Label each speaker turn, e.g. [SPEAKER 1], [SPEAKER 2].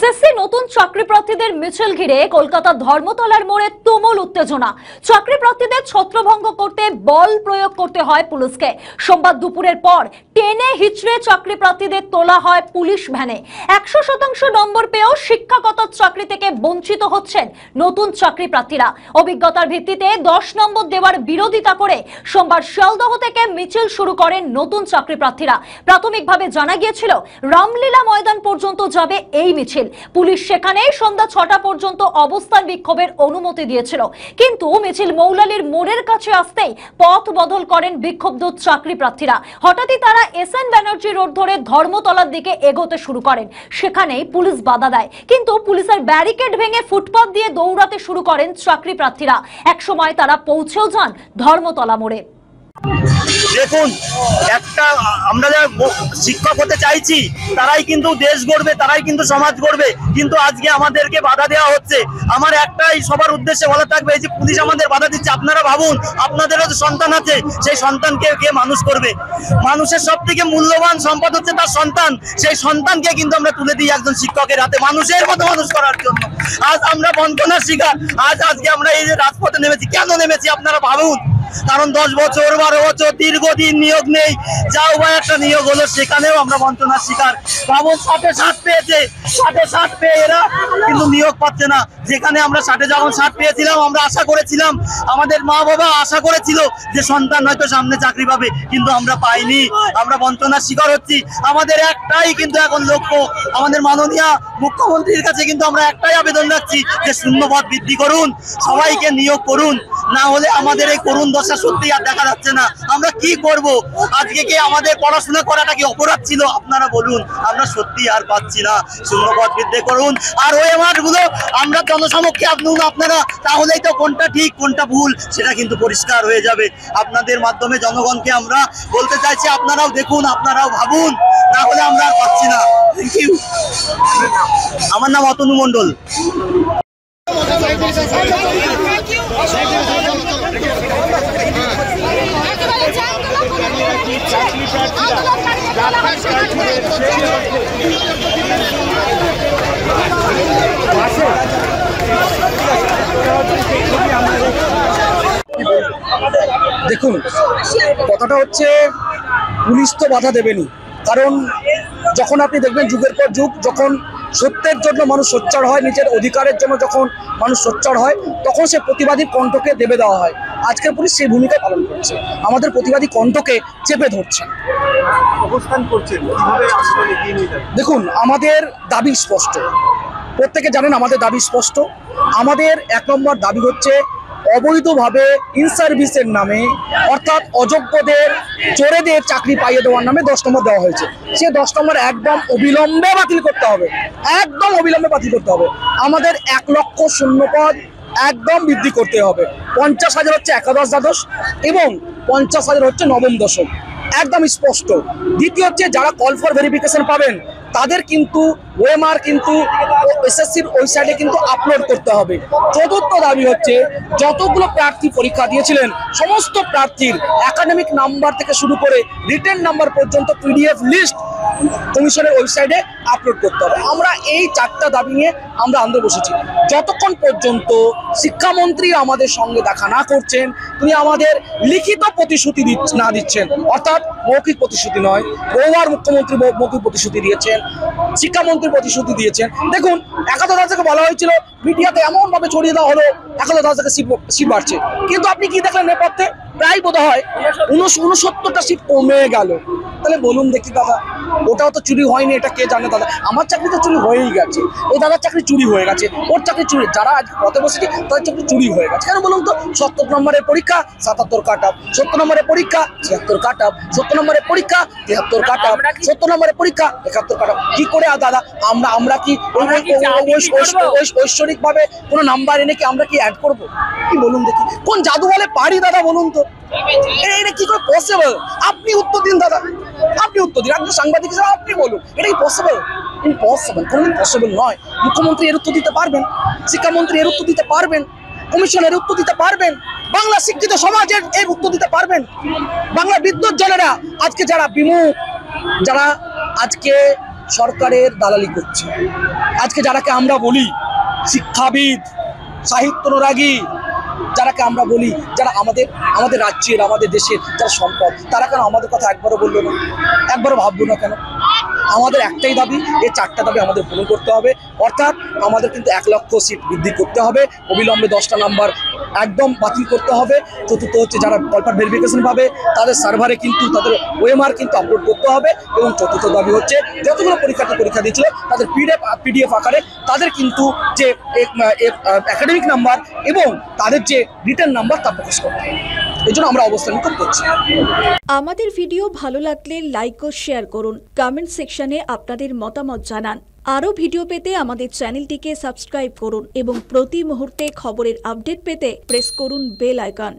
[SPEAKER 1] SSC নতুন চাকরি প্রার্থীদের মিছিল ঘিরে কলকাতা ধর্মতলার মোড়ে তুমুল উত্তেজনা। চাকরি প্রার্থীদের ছত্রভঙ্গ করতে বল প্রয়োগ করতে হয় পুলিশকে। সোমবার দুপুরের পর টেনে হিচড়ে চাকরি প্রার্থীদের তোলা হয় পুলিশ ভ্যানে। 100% নম্বর পেয়েও শিক্ষাগত চাকরি থেকে বঞ্চিত হচ্ছেন নতুন চাকরি প্রার্থীরা। অভিজ্ঞতার ভিত্তিতে 10 নম্বর দেওয়ার বিরোধিতা করে সোমবার শিয়ালদহ থেকে মিছিল শুরু করেন নতুন চাকরি প্রার্থীরা। প্রাথমিকভাবে জানা গিয়েছিল রামলীলা ময়দান পর্যন্ত যাবে এই মিছিল। পুলিশ সেখানে সন্ধ্যা 6টা পর্যন্ত অবস্থান বিক্ষোভের অনুমতি দিয়েছিল, কিন্তু মিছিল মৌলালির মোড়ের কাছে আসতেই পথ বদল করেন বিক্ষুব্ধ চাকরি প্রার্থীরা। হঠাৎই তারা এসএন ব্যানার্জি রোড ধরে ধর্মতলার দিকে এগোতে শুরু করেন। সেখানেই পুলিশ বাধা দেয়, কিন্তু পুলিশের ব্যারিকেড ভেঙে ফুটপাত দিয়ে দৌড়াতে শুরু করেন চাকরি প্রার্থীরা। একসময় তারা পৌঁছেও যান ধর্মতলা মোড়ে।
[SPEAKER 2] দেখুন, একটা আমরা যারা শিক্ষক হতে চাইছি তারাই কিন্তু দেশ গড়বে, তারাই কিন্তু সমাজ গড়বে, কিন্তু আজকে আমাদেরকে বাধা দেওয়া হচ্ছে। আমার একটাই সবার উদ্দেশ্যে বলা থাকবে, এই যে পুলিশ আমাদের বাধা দিচ্ছে, আপনারা ভাবুন আপনাদেরও তো সন্তান আছে, সেই সন্তানকে কে মানুষ করবে? মানুষের সব থেকে মূল্যবান সম্পদ হচ্ছে তার সন্তান। সেই সন্তানকে কিন্তু আমরা তুলে দিই একজন শিক্ষকের হাতে মানুষের মতো মানুষ করার জন্য। আজ আমরা বঞ্চনার শিকার। আজকে আমরা এই যে রাজপথে নেমেছি, কেন নেমেছি আপনারা ভাবুন। কারণ 10 বছর 12 বছর দীর্ঘদিন নিয়োগ নেই, যাও বা একটা নিয়োগ হলো সেখানেও আমরা বঞ্চনার শিকার। ভাবুন 60 পেয়েছে, 60 পেয়ে এরা কিন্তু নিয়োগ পাচ্ছে না। যেখানে আমরা 60 যখন 60 পেয়েছিলাম, আমরা আশা করেছিলাম, আমাদের মা বাবা আশা করেছিল যে সন্তান হয়তো সামনে চাকরি পাবে, কিন্তু আমরা পাইনি। আমরা বঞ্চনার শিকার হচ্ছি। আমাদের একটাই কিন্তু এখন লক্ষ্য, আমাদের মাননীয় মুখ্যমন্ত্রীর কাছে কিন্তু আমরা একটাই আবেদন রাখছি যে শূন্যপদ বৃদ্ধি করুন, সবাইকে নিয়োগ করুন, না হলে আমাদের এই করুণ দশা সত্যি আর দেখা যাচ্ছে না। আমরা কি করব? আজকে কি আমাদের পড়াশোনা করাটা কি অপরাধ ছিল? আপনারা বলুন। আমরা সত্যি আর পাচ্ছি না। শূন্যপদ বৃদ্ধি করুন, আর ওই মাঠগুলো আমরা জনসমক্ষে আনুন আপনারা, তাহলেই তো কোনটা ঠিক কোনটা ভুল সেটা কিন্তু পরিষ্কার হয়ে যাবে। আপনাদের মাধ্যমে জনগণকে আমরা বলতে চাইছি, আপনারাও দেখুন, আপনারাও ভাবুন, না হলে আমরা আর পাচ্ছি না। Thank you. আমার নাম অতনু মণ্ডল।
[SPEAKER 3] দেখুন, কথাটা হচ্ছে পুলিশ তো বাধা দেবেনি, কারণ যখন আপনি দেখবেন যুগের পর যুগ যখন সত্যের জন্য মানুষ সোচ্চার হয়, নিজের অধিকারের জন্য যখন মানুষ সোচ্চার হয়, তখন সে প্রতিবাদী কণ্ঠকে দেবে দেওয়া হয়। আজকের পুলিশ সেই ভূমিকা পালন করছে, আমাদের প্রতিবাদী কণ্ঠকে চেপে ধরছে।
[SPEAKER 2] অবস্থান করছেন কিভাবে?
[SPEAKER 3] দেখুন, আমাদের দাবি স্পষ্ট, প্রত্যেকে জানেন আমাদের দাবি স্পষ্ট। আমাদের 1 নম্বর দাবি হচ্ছে অবৈধভাবে ইন সার্ভিসের নামে, অর্থাৎ অযোগ্যদের চোরেদের চাকরি পাইয়ে দেওয়ার নামে 10 নম্বর দেওয়া হয়েছে। সে 10 নম্বর একদম অবিলম্বে বাতিল করতে হবে, একদম অবিলম্বে বাতিল করতে হবে। আমাদের 1 লক্ষ শূন্যপদ একদম বৃদ্ধি করতে হবে। 50,000 হচ্ছে একাদশ দ্বাদশ এবং 50,000 হচ্ছে নবম দশম, একদম স্পষ্ট। দ্বিতীয় হচ্ছে যারা কল ফর ভেরিফিকেশন পাবেন তাদের কিন্তু ওএমআর কিন্তু এসএসসির ওয়েবসাইটে কিন্তু আপলোড করতে হবে। চতুর্থ দাবি হচ্ছে যতগুলো প্রার্থী পরীক্ষা দিয়েছিলেন সমস্ত প্রার্থীর একাডেমিক নাম্বার থেকে শুরু করে রিটেন নাম্বার পর্যন্ত পিডিএফ লিস্ট কমিশনের ওয়েবসাইটে আপলোড করতে হবে। আমরা এই 4টা দাবি নিয়ে আমরা আন্দোলন বসেছি। যতক্ষণ পর্যন্ত শিক্ষামন্ত্রী আমাদের সঙ্গে দেখা না করছেন, তিনি আমাদের লিখিত প্রতিশ্রুতি না দিচ্ছেন, অর্থাৎ মৌখিক প্রতিশ্রুতি নয়, বহুবার মুখ্যমন্ত্রী মৌখিক প্রতিশ্রুতি দিয়েছেন, শিক্ষামন্ত্রী প্রতিশ্রুতি দিয়েছেন। দেখুন, 71,000 থেকে বলা হয়েছিল, মিডিয়াতে এমনভাবে ছড়িয়ে দেওয়া হলো 71,000 থেকে সিট বাড়ছে, কিন্তু আপনি কি দেখলেন নেপথ্যে? প্রায় বোধ হয় 69টা সিট কমে গেল। তাহলে বলুন দেখি দাদা, ওটাও তো চুরি হয়নি, এটা কে জানে দাদা? আমার চাকরি তো চুরি হয়েই গেছে, এই দাদার চাকরি চুরি হয়ে গেছে, ওর চাকরি চুরি, যারা আজ পথে বসেছে তাদের চাকরি চুরি হয়ে গেছে। কেন বলুন তো? 70 নম্বরের পরীক্ষা 77 কাট অফ, 70 নম্বরের পরীক্ষা 76 কাট অফ, 70 নম্বরের পরীক্ষা 73 কাট অফ, 70 নম্বরের পরীক্ষা 71 কাট অফ। কি করে দাদা আমরা কি ঐশ্বরিক ভাবে কোনো নাম্বার এনে কি আমরা কি অ্যাড করবো? কি বলুন দেখি, কোন জাদু বলে পারি দাদা বলুন তো? এটা কি করে পসিবল? আপনি উত্তর দিন দাদা, আপনি উত্তর দিন, আপনি সাংবাদিক হিসেবে আপনি বলুন, এটা কি পসিবল? ইম্পসিবল, কোনোদিন পসিবল নয়। মুখ্যমন্ত্রী এর উত্তর দিতে পারবেন, শিক্ষামন্ত্রী এর উত্তর দিতে পারবেন, কমিশনের উত্তর দিতে পারবেন, বাংলা শিক্ষিত সমাজের এর উত্তর দিতে পারবেন। বাংলা বিদ্যুৎ জনেরা আজকে যারা বিমুখ, যারা আজকে সরকারের দালালি করছে, আজকে যারাকে আমরা বলি শিক্ষাবিদ, সাহিত্য অনুরাগী, যারাকে আমরা বলি, যারা আমাদের রাজ্যের, আমাদের দেশের যারা সম্পদ, তারা কেন আমাদের কথা একবারও বললো না, একবারও ভাবলো না কেন? আমাদের একটাই দাবি, এই 4টা দাবি আমাদের পূরণ করতে হবে। অর্থাৎ আমাদের কিন্তু 1 লক্ষ সিট বৃদ্ধি করতে হবে, অবিলম্বে 10টা নাম্বার একদম বাতিল করতে হবে। চতুর্থ হচ্ছে যারা কলপার ভেরিফিকেশন পাবে তাদের সার্ভারে কিন্তু তাদের ওএমআর কিন্তু আপলোড করতে হবে। এবং চতুর্থ দাবি হচ্ছে যতগুলো পরীক্ষার্থী পরীক্ষা দিয়েছিল তাদের পিডিএফ আকারে তাদের কিন্তু যে একাডেমিক নাম্বার এবং তাদের যে রিটার্ন নাম্বার তা প্রকাশ করতে হবে। এই জন্য আমরা অবস্থান নিয়ে করছি।
[SPEAKER 4] আমাদের ভিডিও ভালো লাগলে লাইক ও শেয়ার করুন, কমেন্ট সেকশনে আপনাদের মতামত জানান। আরও ভিডিও পেতে আমাদের চ্যানেলটিকে সাবস্ক্রাইব করুন এবং প্রতি মুহূর্তে খবরের আপডেট পেতে প্রেস করুন বেল আইকন।